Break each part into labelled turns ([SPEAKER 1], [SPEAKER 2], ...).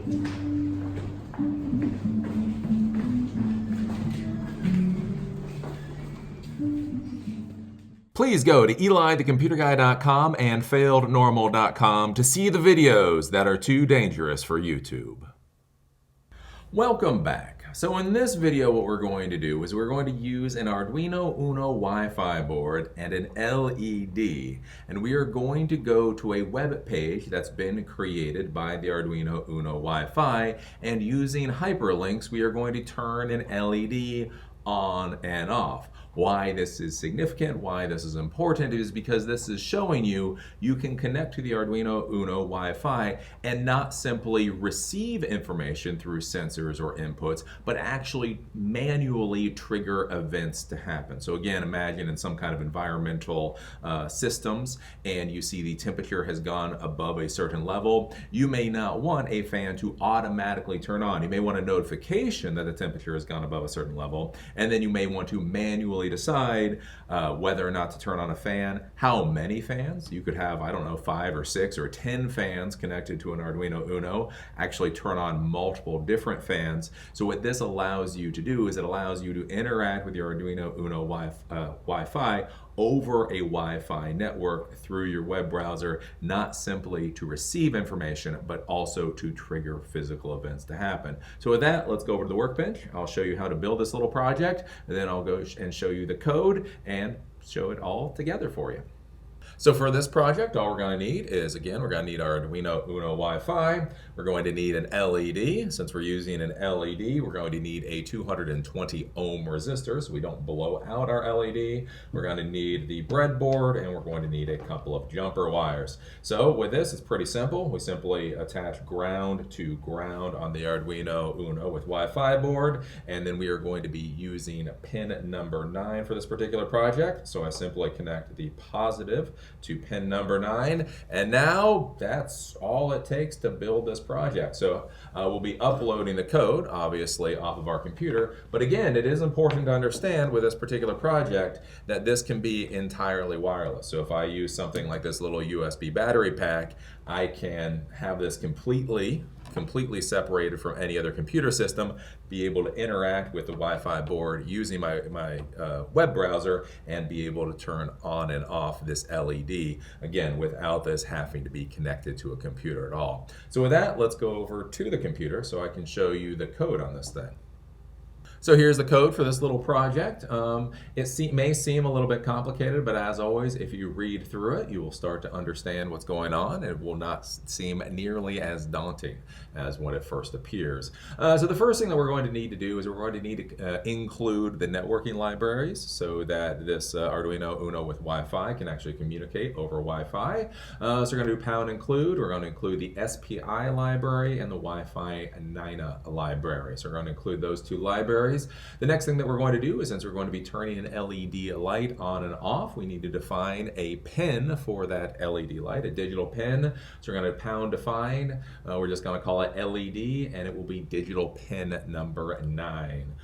[SPEAKER 1] Please go to elithecomputerguy.com and failednormal.com to see the videos that are too dangerous for YouTube. Welcome back. So in this video, what we're going to do is we're going to use an Arduino Uno Wi-Fi board and an LED, and we are going to go to a web page that's been created by the Arduino Uno Wi-Fi, and using hyperlinks, we are going to turn an LED on and off. Why this is significant, why this is important, is because this is showing you can connect to the Arduino Uno Wi-Fi and not simply receive information through sensors or inputs, but actually manually trigger events to happen. So again, imagine in some kind of environmental systems, and you see the temperature has gone above a certain level. You may not want a fan to automatically turn on. You may want a notification that the temperature has gone above a certain level, and then you may want to manually decide whether or not to turn on a fan, how many fans. You could have, I don't know, 5 or 6 or 10 fans connected to an Arduino Uno, actually turn on multiple different fans. So what this allows you to do is it allows you to interact with your Arduino Uno Wi-Fi over a Wi-Fi network through your web browser, not simply to receive information, but also to trigger physical events to happen. So with that, let's go over to the workbench. I'll show you how to build this little project, and then I'll go and show you the code and show it all together for you. So for this project, all we're going to need is, again, we're going to need our Arduino Uno Wi-Fi. We're going to need an LED. Since we're using an LED, we're going to need a 220 ohm resistor so we don't blow out our LED. We're going to need the breadboard, and we're going to need a couple of jumper wires. So with this, it's pretty simple. We simply attach ground to ground on the Arduino Uno with Wi-Fi board, and then we are going to be using pin number 9 for this particular project. So I simply connect the positive to pin number 9, and now that's all it takes to build this project. So we'll be uploading the code, obviously, off of our computer, but again, it is important to understand with this particular project that this can be entirely wireless. So if I use something like this little USB battery pack, I can have this completely separated from any other computer system, be able to interact with the Wi-Fi board using my web browser, and be able to turn on and off this LED, again, without this having to be connected to a computer at all. So with that, let's go over to the computer so I can show you the code on this thing. So here's the code for this little project. It may seem a little bit complicated, but as always, if you read through it, you will start to understand what's going on. It will not seem nearly as daunting as when it first appears. So the first thing that we're going to need to do is we're going to need to include the networking libraries so that this Arduino Uno with Wi-Fi can actually communicate over Wi-Fi. So we're going to do pound include. We're going to include the SPI library and the Wi-Fi NINA library. So we're going to include those two libraries. The next thing that we're going to do is, since we're going to be turning an LED light on and off, we need to define a pin for that LED light, a digital pin. So we're going to pound define. We're just going to call it LED, and it will be digital pin number 9.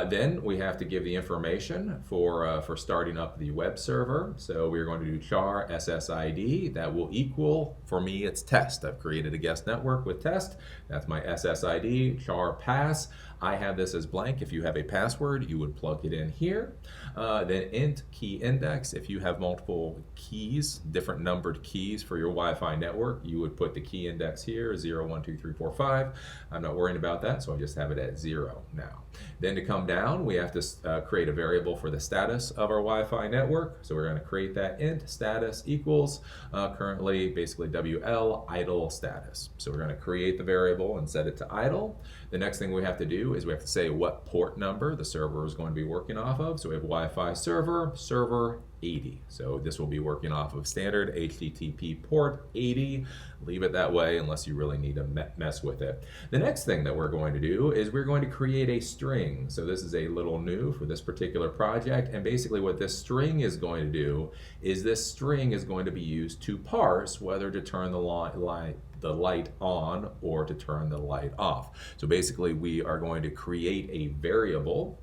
[SPEAKER 1] Then we have to give the information for starting up the web server. So we're going to do char SSID. That will equal, for me, it's test. I've created a guest network with test. That's my SSID, char pass. I have this as blank. If you have a password, you would plug it in here. Then int key index. If you have multiple keys, different numbered keys for your Wi-Fi network, you would put the key index here, 0, 1, 2, 3, 4, 5. I'm not worrying about that, so I just have it at 0 now. Then to come down, we have to create a variable for the status of our Wi-Fi network. So we're going to create that int status equals currently basically WL idle status. So we're going to create the variable and set it to idle. The next thing we have to do is we have to say what port number the server is going to be working off of. So we have Wi-Fi server 80. So this will be working off of standard HTTP port 80. Leave it that way unless you really need to mess with it. The next thing that we're going to do is we're going to create a string. So this is a little new for this particular project, and basically what this string is going to do is this string is going to be used to parse whether to turn the light on or to turn the light off. So basically we are going to create a variable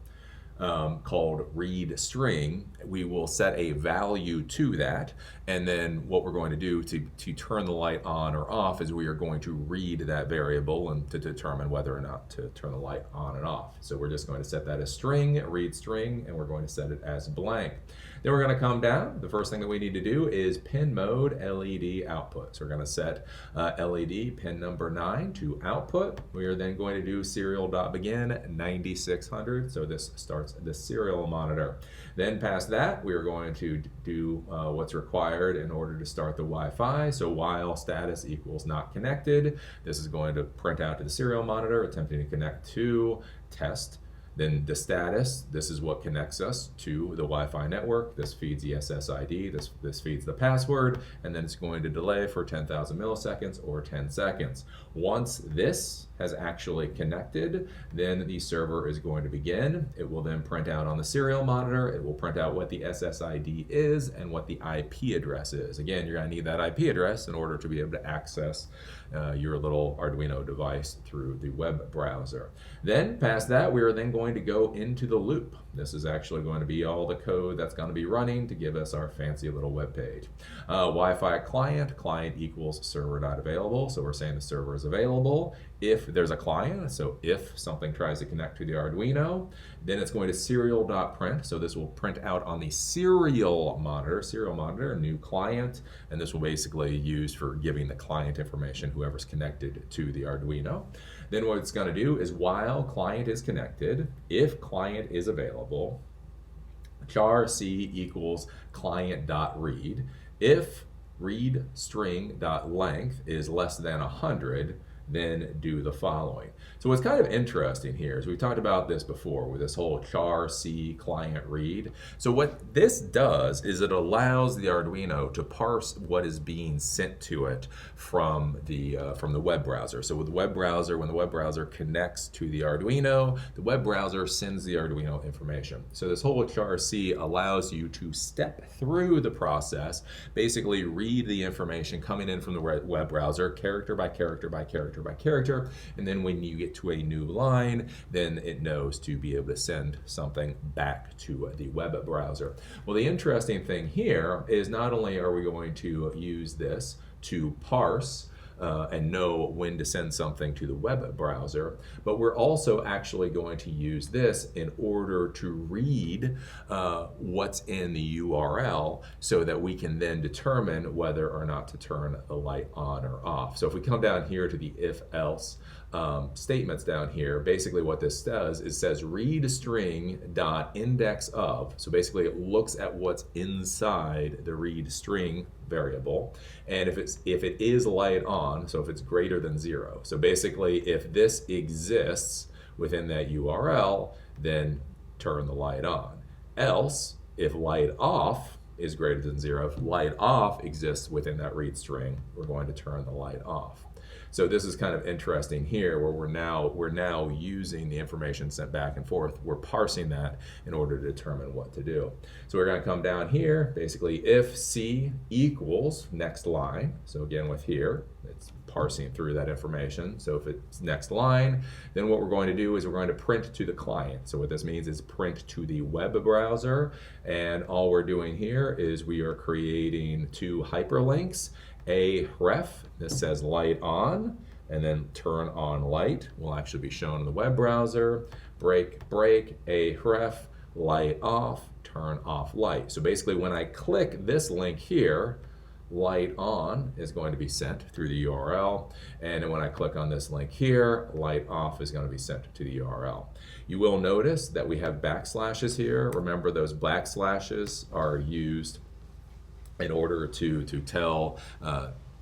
[SPEAKER 1] called read string. We will set a value to that, and then what we're going to do to turn the light on or off is we are going to read that variable and to determine whether or not to turn the light on and off. So we're just going to set that as string, read string, and we're going to set it as blank. Then we're going to come down. The first thing that we need to do is pin mode LED output. So we're going to set LED pin number 9 to output. We are then going to do serial.begin 9600. So this starts the serial monitor. Then past that, we are going to do what's required in order to start the Wi-Fi. So while status equals not connected, this is going to print out to the serial monitor, attempting to connect to test. Then the status, this is what connects us to the Wi-Fi network. This feeds the SSID, this feeds the password, and then it's going to delay for 10,000 milliseconds or 10 seconds. Once this has actually connected, then the server is going to begin. It will then print out on the serial monitor. It will print out what the SSID is and what the IP address is. Again, you're going to need that IP address in order to be able to access your little Arduino device through the web browser. Then past that, we are then going to go into the loop. This is actually going to be all the code that's going to be running to give us our fancy little web page. Wi-Fi client equals server.available. So we're saying the server is available if there's a client. So if something tries to connect to the Arduino, then it's going to serial.print. So this will print out on the serial monitor, new client, and this will basically use for giving the client information, whoever's connected to the Arduino. Then what it's going to do is while client is connected, if client is available, char c equals client.read. If read string.length is less than 100, then do the following. So what's kind of interesting here is we've talked about this before with this whole char c client read. So what this does is it allows the Arduino to parse what is being sent to it from the web browser. So with the web browser, when the web browser connects to the Arduino, the web browser sends the Arduino information. So this whole char c allows you to step through the process, basically read the information coming in from the web browser, character by character by character by character, and then when you get to a new line, then it knows to be able to send something back to the web browser. Well, the interesting thing here is not only are we going to use this to parse and know when to send something to the web browser, but we're also actually going to use this in order to read what's in the URL so that we can then determine whether or not to turn the light on or off. So if we come down here to the if-else statements down here, basically what this does is says read string dot index of. So basically it looks at what's inside the read string variable, and if it is light on, so if it's greater than 0. So basically if this exists within that URL, then turn the light on. Else, if light off is greater than 0, if light off exists within that read string, we're going to turn the light off. So this is kind of interesting here where we're now using the information sent back and forth. We're parsing that in order to determine what to do. So we're going to come down here, basically if C equals next line. So again with here, it's parsing through that information. So if it's next line, then what we're going to do is we're going to print to the client. So what this means is print to the web browser. And all we're doing here is we are creating 2 hyperlinks. A ref, this says light on, and then turn on light will actually be shown in the web browser. Break, a ref, light off, turn off light. So basically when I click this link here, light on is going to be sent through the URL, and when I click on this link here, light off is going to be sent to the URL. You will notice that we have backslashes here. Remember, those backslashes are used in order to tell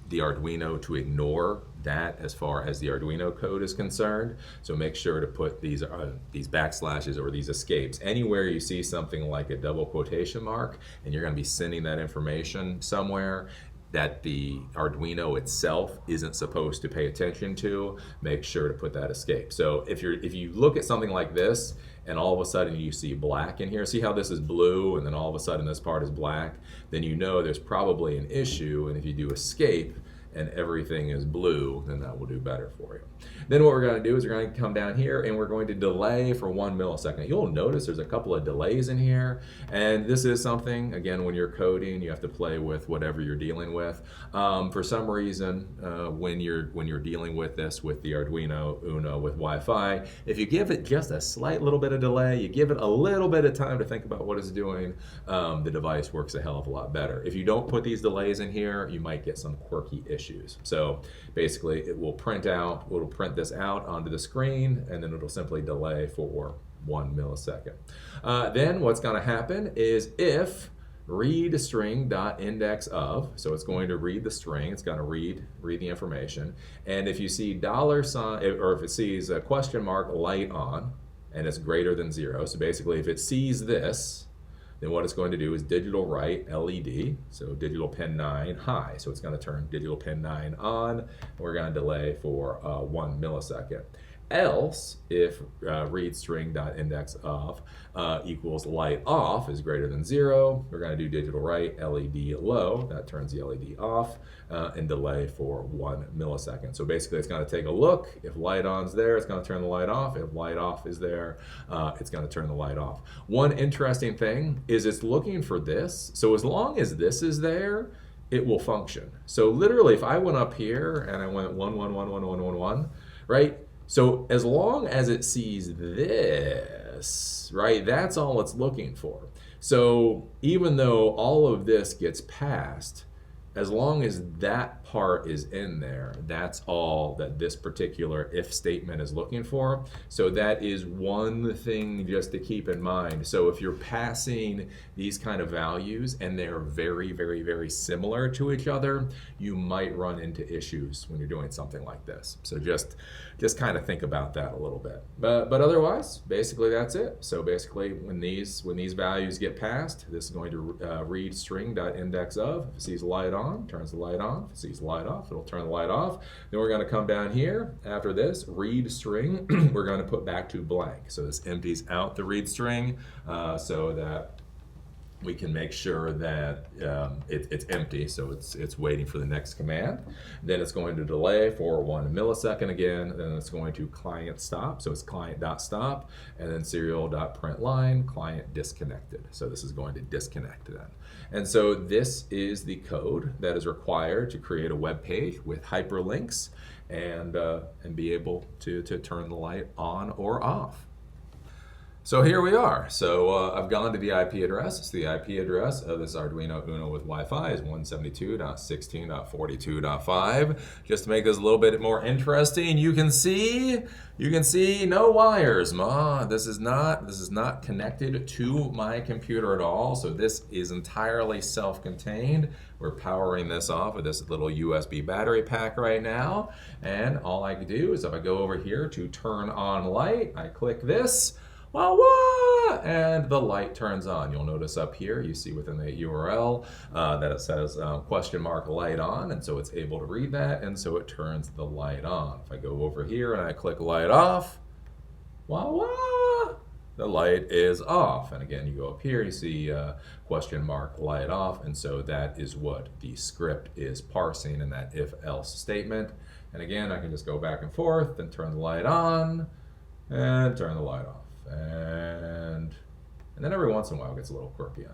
[SPEAKER 1] the Arduino to ignore that as far as the Arduino code is concerned. So make sure to put these backslashes or these escapes anywhere you see something like a double quotation mark and you're going to be sending that information somewhere that the Arduino itself isn't supposed to pay attention to. Make sure to put that escape. So if you look at something like this and all of a sudden you see black in here, see how this is blue and then all of a sudden this part is black, then you know there's probably an issue, and if you do escape, and everything is blue, then that will do better for you. Then what we're going to do is we're going to come down here and we're going to delay for 1 millisecond. You'll notice there's a couple of delays in here, and this is something, again, when you're coding, you have to play with whatever you're dealing with. For some reason, when you're dealing with this with the Arduino Uno with Wi-Fi, if you give it just a slight little bit of delay, you give it a little bit of time to think about what it's doing, the device works a hell of a lot better. If you don't put these delays in here, you might get some quirky issues. So basically, it'll print this out onto the screen, and then it'll simply delay for 1 millisecond. Then what's going to happen is if read string.index of, so it's going to read the string, it's going to read the information, and if you see $sign, or if it sees a question mark light on, and it's greater than 0, so basically if it sees this, then what it's going to do is digital write LED, so digital pin 9 high. So it's going to turn digital pin 9 on, and we're going to delay for 1 millisecond. Else, if read string.index of equals light off is greater than 0, we're going to do digital write LED low, that turns the LED off, and delay for 1 millisecond. So basically it's going to take a look. If light on's there, it's going to turn the light off. If light off is there, it's going to turn the light off. One interesting thing is it's looking for this. So as long as this is there, it will function. So literally if I went up here and I went 1, 1, 1, 1, 1, 1, 1, right? So as long as it sees this, right, that's all it's looking for. So even though all of this gets passed, as long as that part is in there, that's all that this particular if statement is looking for. So that is one thing just to keep in mind. So if you're passing these kind of values and they're very, very, very similar to each other, you might run into issues when you're doing something like this. So just kind of think about that a little bit. But otherwise, basically that's it. So basically when these values get passed, this is going to read string.index of. If it sees light on, turns the light on. If it sees light off, it'll turn the light off. Then we're going to come down here after this, read string, we're going to put back to blank. So this empties out the read string so that we can make sure that it's empty, so it's waiting for the next command. Then it's going to delay for 1 millisecond again, then it's going to client stop, so it's client.stop, and then serial.println, client disconnected. So this is going to disconnect then. And so this is the code that is required to create a web page with hyperlinks and be able to turn the light on or off. So here we are. So I've gone to the IP address. It's the IP address of this Arduino Uno with Wi-Fi is 172.16.42.5. Just to make this a little bit more interesting, you can see no wires. This is not connected to my computer at all. So this is entirely self-contained. We're powering this off with this little USB battery pack right now. And all I can do is if I go over here to turn on light, I click this. Wah, wah, and the light turns on. You'll notice up here, you see within the URL that it says question mark light on, and so it's able to read that, and so it turns the light on. If I go over here and I click light off, wah, wah, the light is off. And again, you go up here, you see question mark light off, and so that is what the script is parsing in that if-else statement. And again, I can just go back and forth and turn the light on and turn the light off. And then every once in a while it gets a little quirky on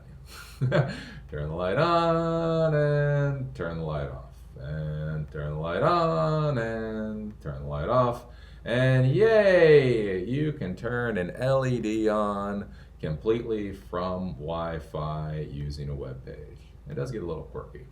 [SPEAKER 1] you. Turn the light on and turn the light off. And turn the light on and turn the light off. And yay! You can turn an LED on completely from Wi-Fi using a web page. It does get a little quirky.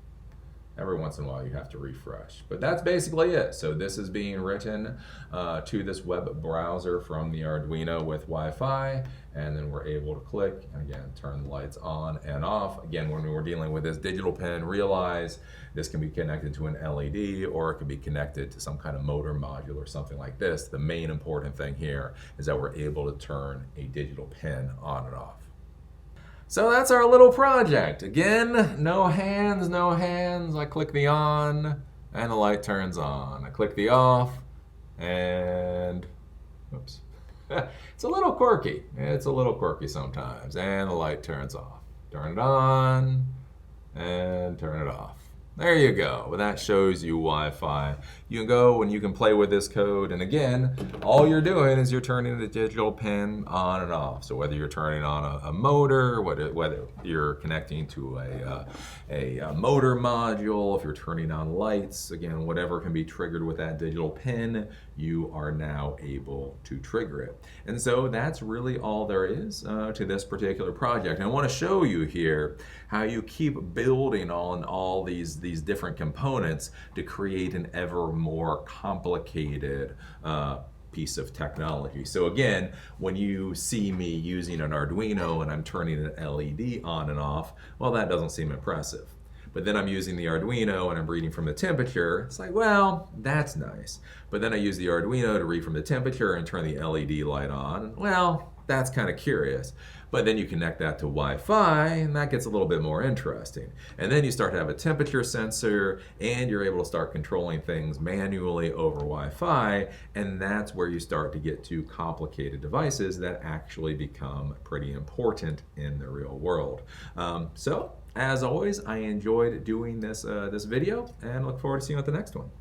[SPEAKER 1] Every once in a while you have to refresh. But that's basically it. So this is being written to this web browser from the Arduino with Wi-Fi, and then we're able to click and again turn the lights on and off. Again, when we're dealing with this digital pin, realize this can be connected to an LED or it can be connected to some kind of motor module or something like this. The main important thing here is that we're able to turn a digital pin on and off. So that's our little project. Again, no hands, no hands. I click the on and the light turns on. I click the off and, oops. It's a little quirky. It's a little quirky sometimes. And the light turns off. Turn it on and turn it off. There you go. Well, that shows you Wi-Fi. You can go and you can play with this code. And again, all you're doing is you're turning the digital pin on and off. So whether you're turning on a motor, whether you're connecting to a motor module, if you're turning on lights, again, whatever can be triggered with that digital pin, you are now able to trigger it. And so that's really all there is to this particular project. And I want to show you here how you keep building on all these different components to create an ever more complicated piece of technology. So again, when you see me using an Arduino and I'm turning an LED on and off, well, that doesn't seem impressive. But then I'm using the Arduino and I'm reading from the temperature. It's like, well, that's nice. But then I use the Arduino to read from the temperature and turn the LED light on. Well, that's kind of curious. But then you connect that to Wi-Fi and that gets a little bit more interesting. And then you start to have a temperature sensor and you're able to start controlling things manually over Wi-Fi. And that's where you start to get to complicated devices that actually become pretty important in the real world. So as always, I enjoyed doing this video and look forward to seeing you at the next one.